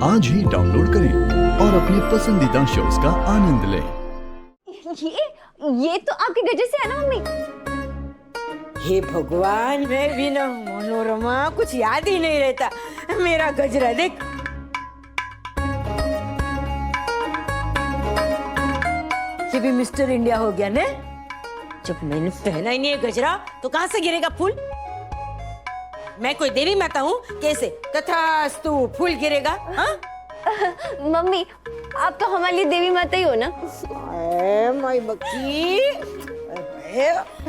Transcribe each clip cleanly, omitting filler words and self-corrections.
आज ही डाउनलोड करें और अपने पसंदीदा शोज का आनंद लें। ये तो आपके गजर से है ना मम्मी? हे भगवान, मैं भी ना मनोरमा कुछ याद ही नहीं रहता। मेरा गजरा देख। ये भी मिस्टर इंडिया हो गया ने? जब मैंने पहना ही नहीं है गजरा तो कहां से गिरेगा फूल? मैं कोई देवी माता हूँ कैसे तथास्तु फूल गिरेगा? हाँ? मम्मी, आप तो हमारे लिए देवी माता ही हो ना। माय बक्की,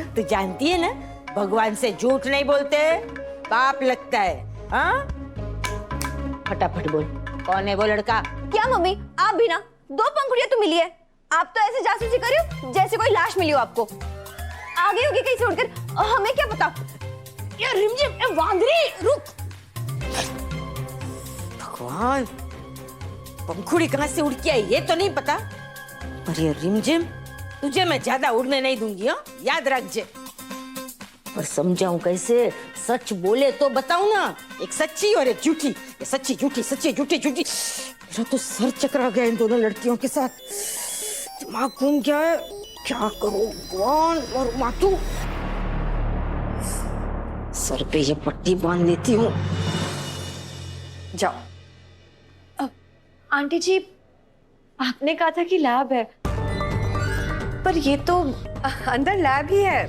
तू जानती है ना भगवान से झूठ नहीं बोलते, पाप लगता है। हाँ? फटाफट बोल, कौन है वो लड़का? क्या मम्मी, आप भी ना 2 पंखुड़ियां तो मिली है। आप तो ऐसे जासूसी कर रहे हो जैसे कोई लाश मिली हो आपको। आगे होगी कहीं से उड़कर, हमें क्या पता। यार रिमझिम, वांदरी रुक। भगवान, पंखुड़ी कहां से उड़ के आई ये तो नहीं पता, पर ये रिमझिम तुझे मैं ज्यादा उड़ने नहीं दूंगी। हाँ, याद रखजे। पर समझाऊं कैसे? सच बोले तो बताऊं ना, एक सच्ची और एक झूठी। ये सच्ची झूठी, सच्ची झूठी झूठी। मेरा तो सर चकरा गया इन दोनों लड़कियों के साथ। दिमाग घूम गया है, क्या करूं भगवान। और मातू, सर पे ये पट्टी बांध लेती हूँ। जाओ। आंटी जी, आपने कहा था कि लैब है, पर ये तो अंदर लैब ही है।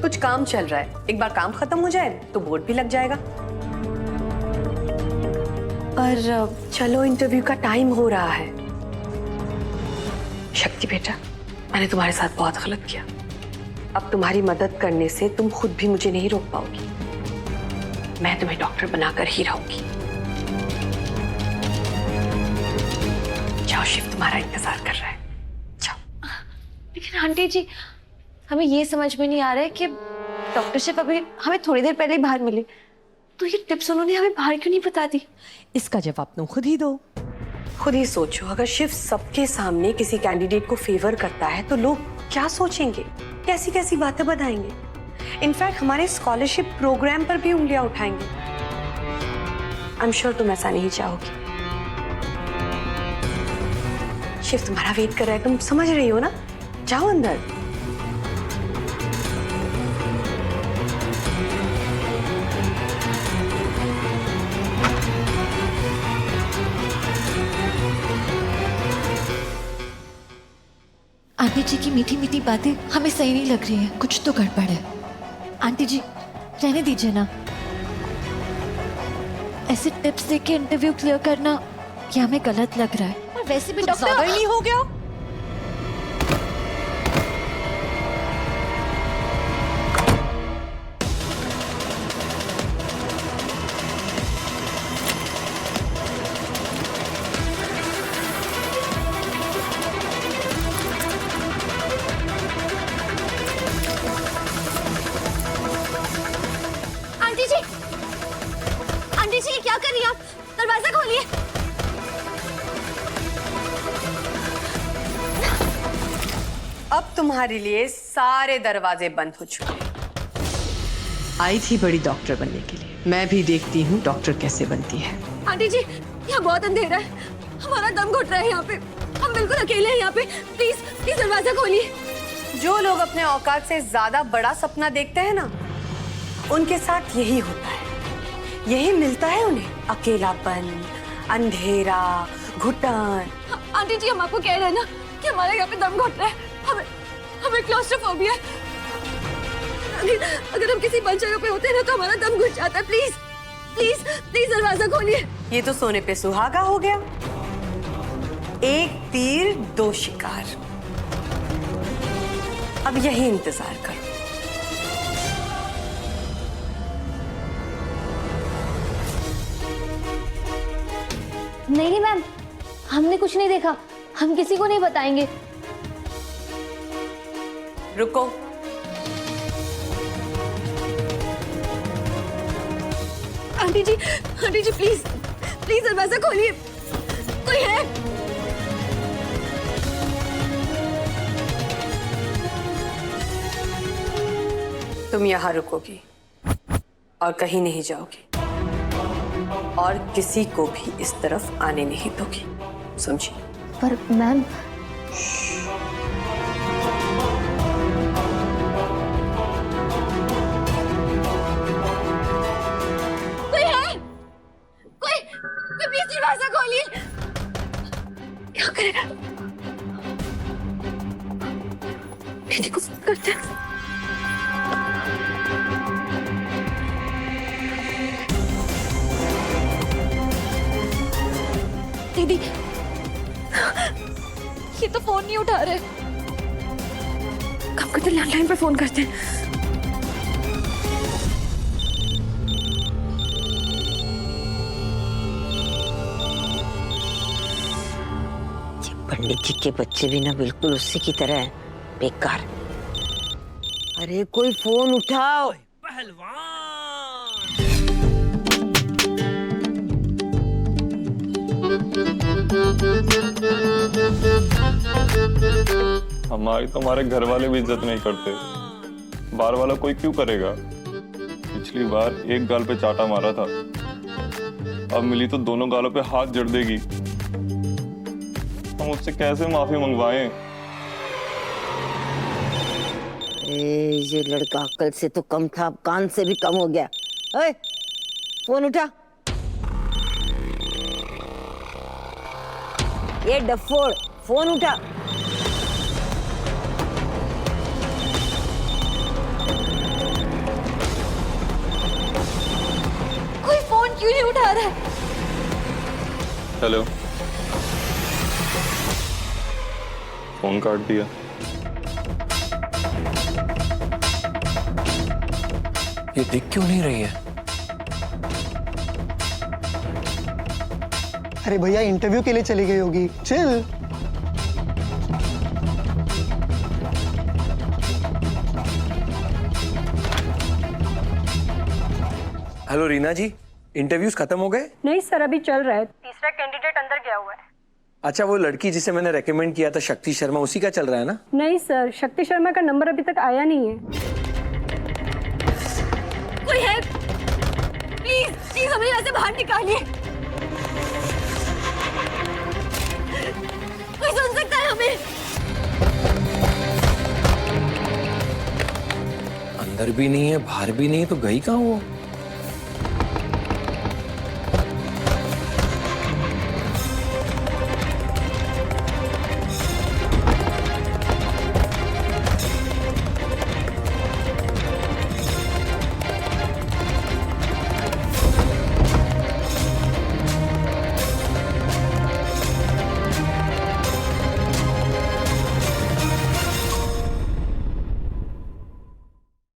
कुछ काम चल रहा है, एक बार काम खत्म हो जाए तो बोर्ड भी लग जाएगा। और चलो, इंटरव्यू का टाइम हो रहा है। शक्ति बेटा, मैंने तुम्हारे साथ बहुत गलत किया। अब तुम्हारी मदद करने से तुम खुद भी मुझे नहीं रोक पाओगी। मैं तुम्हें डॉक्टर बनाकर ही रहूंगी। जाओ, शिव तुम्हारा इंतजार कर रहा है। जाओ। लेकिन आंटी जी, हमें ये समझ में नहीं आ रहा है कि डॉक्टर शिव अभी हमें थोड़ी देर पहले ही बाहर मिले, तो ये टिप्स उन्होंने हमें बाहर क्यों नहीं बता दी? इसका जवाब तुम खुद ही दो। खुद ही सोचो, अगर शिव सबके सामने किसी कैंडिडेट को फेवर करता है तो लोग क्या सोचेंगे, कैसी कैसी बातें बताएंगे। इनफैक्ट हमारे स्कॉलरशिप प्रोग्राम पर भी उंगलियां उठाएंगे। आई एम श्योर तुम ऐसा नहीं चाहोगी। शिव तुम्हारा वेट कर रहा है, तुम समझ रही हो ना? जाओ अंदर। आंटी जी की मीठी मीठी बातें हमें सही नहीं लग रही हैं, कुछ तो गड़बड़ है। आंटी जी, रहने दीजिए ना। ऐसे टिप्स देके इंटरव्यू क्लियर करना ये हमें गलत लग रहा है। और वैसे भी ज्यादा डॉक्टर ही नहीं हो गया? आंटी जी, क्या कर रही हैं आप? दरवाजा खोलिए। अब तुम्हारे लिए सारे दरवाजे बंद हो चुके हैं। आई थी बड़ी डॉक्टर बनने के लिए, मैं भी देखती हूँ डॉक्टर कैसे बनती है। आंटी जी, यहाँ बहुत अंधेरा है, हमारा दम घुट रहा है यहाँ पे। हम बिल्कुल अकेले हैं यहाँ पे। प्लीज प्लीज दरवाजा खोलिए। जो लोग अपने औकात से ज्यादा बड़ा सपना देखते हैं ना, उनके साथ यही होता है। यही मिलता है उन्हें, अकेलापन, अंधेरा, घुटन। आंटी जी, हम आपको कह रहे हैं ना कि हमारे यहाँ पे दम घुट रहा है। हमें क्लॉस्ट्रोफोबिया है। अगर हम किसी बंद जगह पे होते हैं ना तो हमारा दम घुट जाता है। प्लीज प्लीज प्लीज दरवाजा खोलिए। ये तो सोने पे सुहागा हो गया। एक तीर 2 शिकार। अब यही इंतजार करो। नहीं मैम, हमने कुछ नहीं देखा। हम किसी को नहीं बताएंगे। रुको। आंटी जी प्लीज प्लीज दरवाजा खोलिए। कोई है? तुम यहाँ रुकोगी और कहीं नहीं जाओगी। और किसी को भी इस तरफ आने नहीं दोगी, समझी? पर मैम, कोई प्लीज दरवाजा खोलिए। क्या करें? दीदी को फोन करते हैं। दीदी, ये तो फोन नहीं उठा रहे। काम करते लैंडलाइन पर फोन करते हैं। पंडित जी के बच्चे भी ना बिल्कुल उसी की तरह है, बेकार। अरे कोई फोन उठाओ। हमारी तो हमारे घर वाले भी इज्जत नहीं करते, बाहर वाला कोई क्यों करेगा। पिछली बार एक गाल पे चाटा मारा था, अब मिली तो दोनों गालों पे हाथ जड़ देगी। हम उससे कैसे माफी मंगवाएं? ये लड़का अक्ल से तो कम था, अब कान से भी कम हो गया। ओए, फोन उठा। ये डफोड़, फोन उठा। कोई फोन क्यों नहीं उठा रहा है? हेलो, फोन काट दिया। ये दिख क्यों नहीं रही है? अरे भैया इंटरव्यू के लिए चली गई होगी, चिल। हेलो रीना जी, इंटरव्यूज खत्म हो गए? नहीं सर, अभी चल रहा है। तीसरा कैंडिडेट अंदर गया हुआ है। अच्छा, वो लड़की जिसे मैंने रेकमेंड किया था, शक्ति शर्मा, उसी का चल रहा है ना? नहीं सर, शक्ति शर्मा का नंबर अभी तक आया नहीं है। कोई है? प्लीज प्लीज हमें यहाँ से बाहर निकालिए। कोई सुन सकता है हमें? अंदर भी नहीं है, बाहर भी नहीं है, तो गई कहाँ वो?